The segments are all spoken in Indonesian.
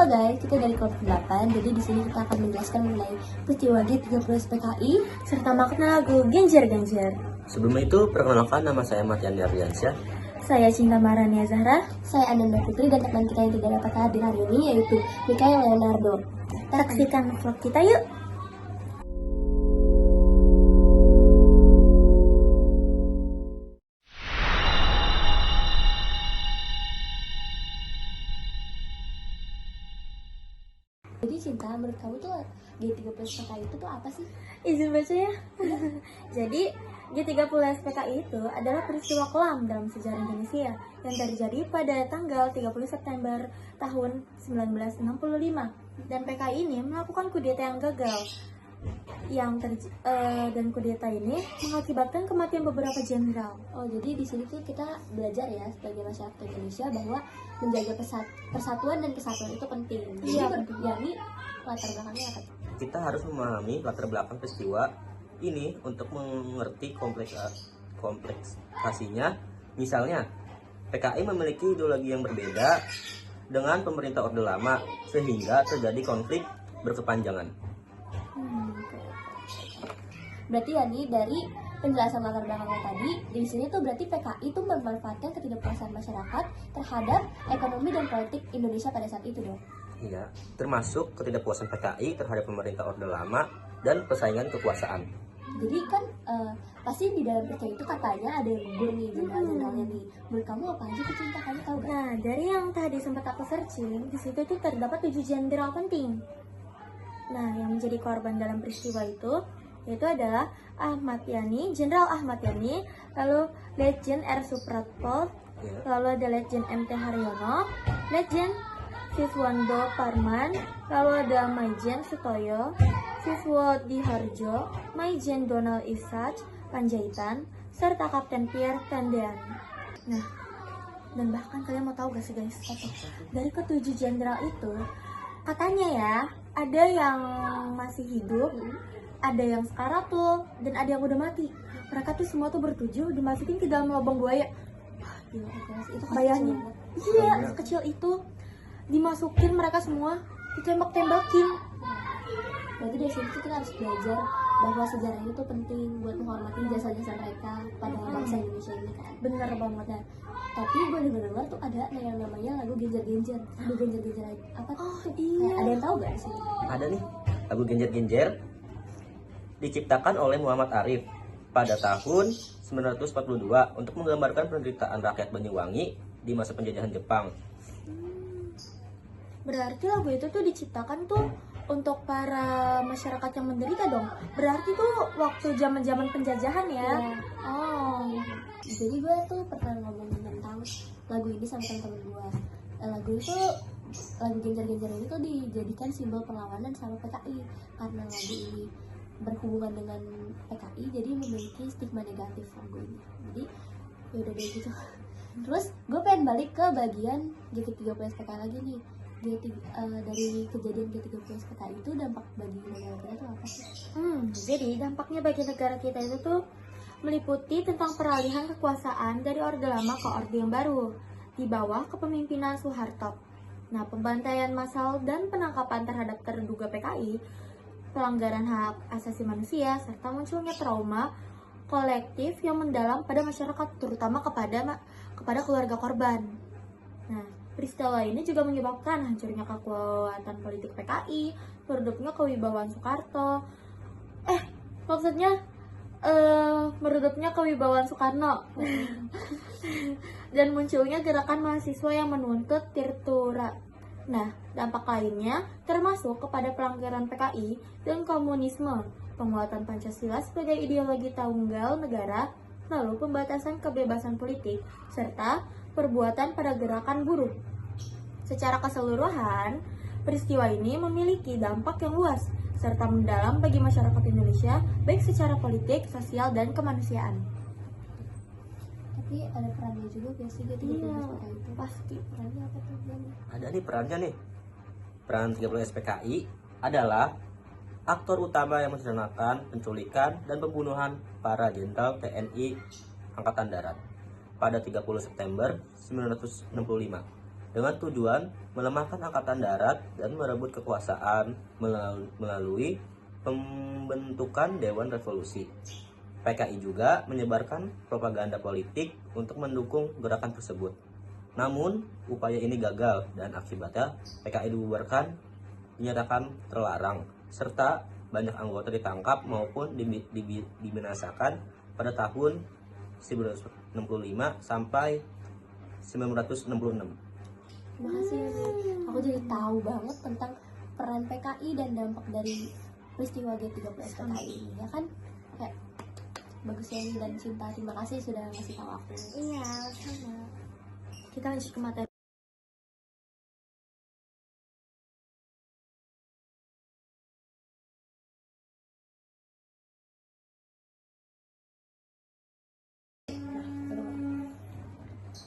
Halo guys, kita dari kelompok 8. Jadi di sini kita akan menjelaskan mengenai peristiwa G30 SPKI serta makna lagu Genjer-Genjer. Sebelum itu, perkenalkan nama saya Matian Ardiansyah. Saya Cinta Marania Zahra. Saya Ananda Putri dan teman kita yang tidak dapat hadir hari ini yaitu Mikael Leonardo. Saksikan vlog kita yuk! Jadi Cinta, menurut kamu tuh G30 SPKI itu tuh apa sih? Izin baca ya. Jadi G30 SPKI itu adalah peristiwa kelam dalam sejarah Indonesia yang terjadi pada tanggal 30 September tahun 1965, dan PKI ini melakukan kudeta yang gagal dan kudeta ini mengakibatkan kematian beberapa jenderal. Oh, jadi di sini tuh kita belajar ya sebagai masyarakat Indonesia bahwa menjaga persatuan dan kesatuan itu penting. Iya, penting. Ya, ini latar belakangnya apa? Kita harus memahami latar belakang peristiwa ini untuk mengerti kompleksasinya. Misalnya, PKI memiliki ideologi yang berbeda dengan pemerintah Orde Lama sehingga terjadi konflik berkepanjangan. Berarti ya nih dari penjelasan latar belakangnya tadi, di sini tuh berarti PKI itu memanfaatkan ketidakpuasan masyarakat terhadap ekonomi dan politik Indonesia pada saat itu dong. Iya, termasuk ketidakpuasan PKI terhadap pemerintah Orde Lama dan persaingan kekuasaan. Jadi kan pasti di dalam PKI itu katanya ada yang gugur nih jenderal-jenderalnya nih. Menurut kamu apa aja tuh Cinta? Kamu tahu gak? Nah, dari yang tadi sempat aku searching, di situ tuh terdapat 7 jenderal penting. Nah, yang menjadi korban dalam peristiwa itu yaitu adalah Jenderal Ahmad Yani, lalu Letjen R. Supratpo, lalu ada Letjen M.T. Haryono, Letjen Siswando Parman, lalu ada Maijen Sutoyo, Siswo Diharjo, Maijen Donald Isach Panjaitan, serta Kapten Pierre Tendean. Nah, dan bahkan kalian mau tahu gak sih guys, dari ketujuh jenderal itu katanya ya ada yang masih hidup, ada yang sekarat tuh, dan ada yang udah mati. Mereka tuh semua tuh bertujuh dimasukin ke dalam lubang buaya. Gila, guys, itu Bayangin, iya, sekecil itu dimasukin mereka semua, ditembak-tembakin. Berarti dari situ kita harus belajar bahwa sejarah itu penting buat menghormati jasa-jasa mereka pada bangsa Indonesia ini kan. Bener banget ya. Tapi gue dengar tuh ada yang namanya lagu Genjer-Genjer. Lagu Genjer-Genjer apa tuh? Oh iya. Ada yang tahu gak sih? Ada nih, lagu Genjer-Genjer diciptakan oleh Muhammad Arif pada tahun 1942 untuk menggambarkan penderitaan rakyat Banyuwangi di masa penjajahan Jepang. Berarti lagu itu tuh diciptakan tuh untuk para masyarakat yang menderita dong. Berarti tuh waktu zaman-zaman penjajahan ya. Iya. Oh. Jadi gue tuh pernah ngomongin tentang lagu ini sama temen-temen gue. Lagu Genjer-Genjer ini tuh dijadikan simbol perlawanan sama PKI karena lagu ini berhubungan dengan PKI jadi memiliki stigma negatif lagu ini. Jadi yaudah deh gitu. Terus gue pengen balik ke bagian G30 SPKI lagi nih. Dari kejadian G30 SPKI itu dampak bagi negara kita tuh apa sih? Jadi dampaknya bagi negara kita itu tuh meliputi tentang peralihan kekuasaan dari Orde Lama ke Orde yang baru di bawah kepemimpinan Soeharto. Nah, pembantaian massal dan penangkapan terhadap terduga PKI, pelanggaran hak asasi manusia, serta munculnya trauma kolektif yang mendalam pada masyarakat, terutama kepada keluarga korban. Nah, peristiwa ini juga menyebabkan hancurnya kekuatan politik PKI, merudupnya kewibawaan Soekarno, merudupnya kewibawaan Soekarno, dan munculnya gerakan mahasiswa yang menuntut Tirtura. Nah, dampak lainnya termasuk kepada pelanggaran PKI dan komunisme, penguatan Pancasila sebagai ideologi tunggal negara, lalu pembatasan kebebasan politik, serta perbuatan pada gerakan buruh. Secara keseluruhan, peristiwa ini memiliki dampak yang luas serta mendalam bagi masyarakat Indonesia, baik secara politik, sosial, dan kemanusiaan. Tapi ada perannya juga gak sih gitu Iya, SPKI itu? pasti. Perannya apa tuh? Ada nih perannya nih. Peran 30 SPKI adalah aktor utama yang merencanakan penculikan dan pembunuhan para jenderal TNI Angkatan Darat pada 30 September 1965 dengan tujuan melemahkan angkatan darat dan merebut kekuasaan melalui pembentukan Dewan Revolusi. PKI juga menyebarkan propaganda politik untuk mendukung gerakan tersebut. Namun, upaya ini gagal dan akibatnya PKI dibubarkan, dinyatakan terlarang, serta banyak anggota ditangkap maupun dibinasakan pada tahun 1965 sampai 1966. Makasih Yuni. Aku jadi tahu banget tentang peran PKI dan dampak dari peristiwa G30 PKI ini, ya kan? Kayak bagus ya Yuni dan Cinta, terima kasih sudah ngasih tahu aku. Iya, sama. Kita lanjut ke materi.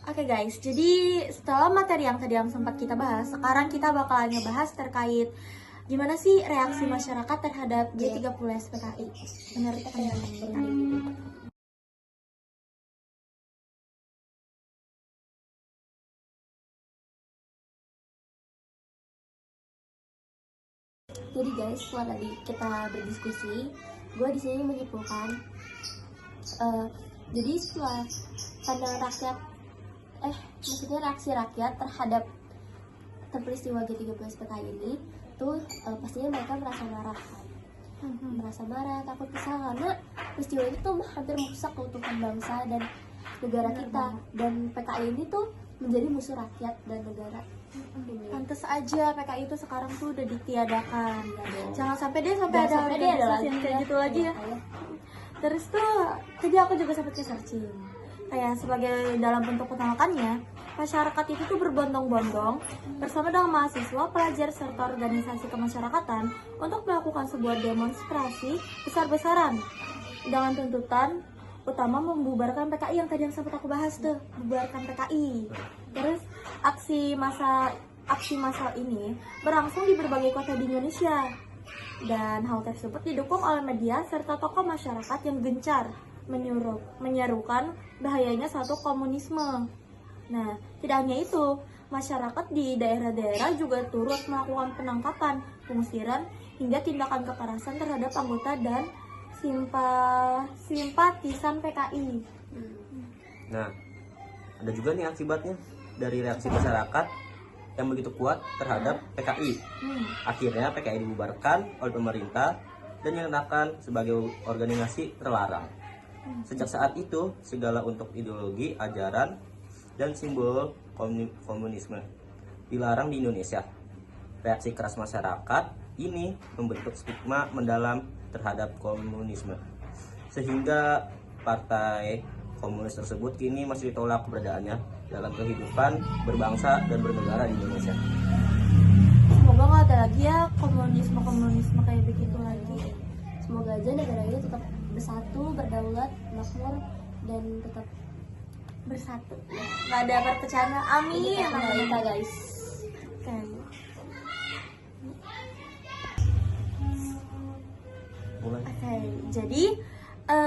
Oke guys, jadi setelah materi yang tadi yang sempat kita bahas, sekarang kita bakalan ngebahas terkait gimana sih reaksi masyarakat terhadap G30 SPKI menurut pandangan kita. Jadi guys, setelah tadi kita berdiskusi, gue di sini menyimpulkan, jadi setelah pandangan rakyat, maksudnya reaksi rakyat terhadap peristiwa G30 SPKI ini, tuh pastinya mereka merasa marah, merasa marah, takut kesal karena peristiwa itu tuh hampir merusak keutuhan bangsa dan negara kita, dan PKI ini tuh menjadi musuh rakyat dan negara. Pantes aja PKI itu sekarang tuh udah ditiadakan. Jangan sampai ada lagi yang kayak gitu lagi ya. Terus tuh tadi aku juga sempat searching. Kayak sebagai dalam bentuk penolakannya, masyarakat itu tuh berbondong-bondong bersama dengan mahasiswa, pelajar serta organisasi kemasyarakatan untuk melakukan sebuah demonstrasi besar-besaran dengan tuntutan utama membubarkan PKI yang tadi yang sempat aku bahas tuh, membubarkan PKI. Terus aksi massal ini berlangsung di berbagai kota di Indonesia, dan hal tersebut didukung oleh media serta tokoh masyarakat yang gencar menyerukan bahayanya suatu komunisme. Nah, tidak hanya itu, masyarakat di daerah-daerah juga turut melakukan penangkapan, pengusiran, hingga tindakan kekerasan terhadap anggota dan simpatisan PKI. Nah, ada juga nih akibatnya dari reaksi masyarakat yang begitu kuat terhadap PKI. Akhirnya PKI dibubarkan oleh pemerintah dan dinyatakan sebagai organisasi terlarang. Sejak saat itu, segala untuk ideologi, ajaran, dan simbol komunisme dilarang di Indonesia. Reaksi keras masyarakat ini membentuk stigma mendalam terhadap komunisme, sehingga partai komunis tersebut kini masih ditolak keberadaannya dalam kehidupan berbangsa dan bernegara di Indonesia. Semoga nggak ada lagi ya komunisme kayak begitu lagi. Semoga aja negara ini tetap bersatu, berdaulat, makmur, dan tetap Bersatu, nggak ada perpecahan. Amin. kita guys. Oke. Oke, jadi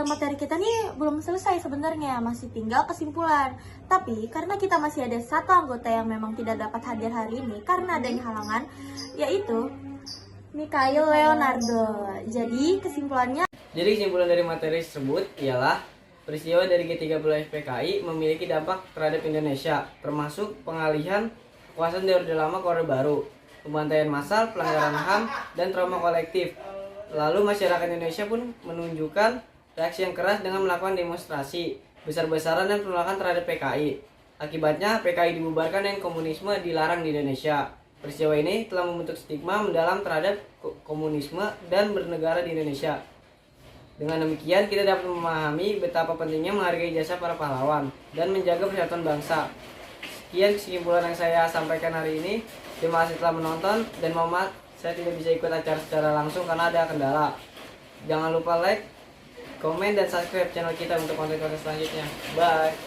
materi kita nih belum selesai sebenarnya, masih tinggal kesimpulan. Tapi karena kita masih ada satu anggota yang memang tidak dapat hadir hari ini karena adanya halangan, yaitu Mikhail Leonardo. Jadi kesimpulan dari materi tersebut ialah peristiwa dari G30 SPKI memiliki dampak terhadap Indonesia, termasuk pengalihan kekuasaan dari Orde Lama ke Orde Baru, pembantaian massal, pelanggaran HAM, dan trauma kolektif. Lalu masyarakat Indonesia pun menunjukkan reaksi yang keras dengan melakukan demonstrasi besar-besaran dan penolakan terhadap PKI. Akibatnya PKI dibubarkan dan komunisme dilarang di Indonesia. Peristiwa ini telah membentuk stigma mendalam terhadap komunisme dan bernegara di Indonesia. Dengan demikian kita dapat memahami betapa pentingnya menghargai jasa para pahlawan dan menjaga persatuan bangsa. Sekian kesimpulan yang saya sampaikan hari ini. Terima kasih telah menonton dan mohon maaf saya tidak bisa ikut acara secara langsung karena ada kendala. Jangan lupa like, komen, dan subscribe channel kita untuk konten-konten selanjutnya. Bye.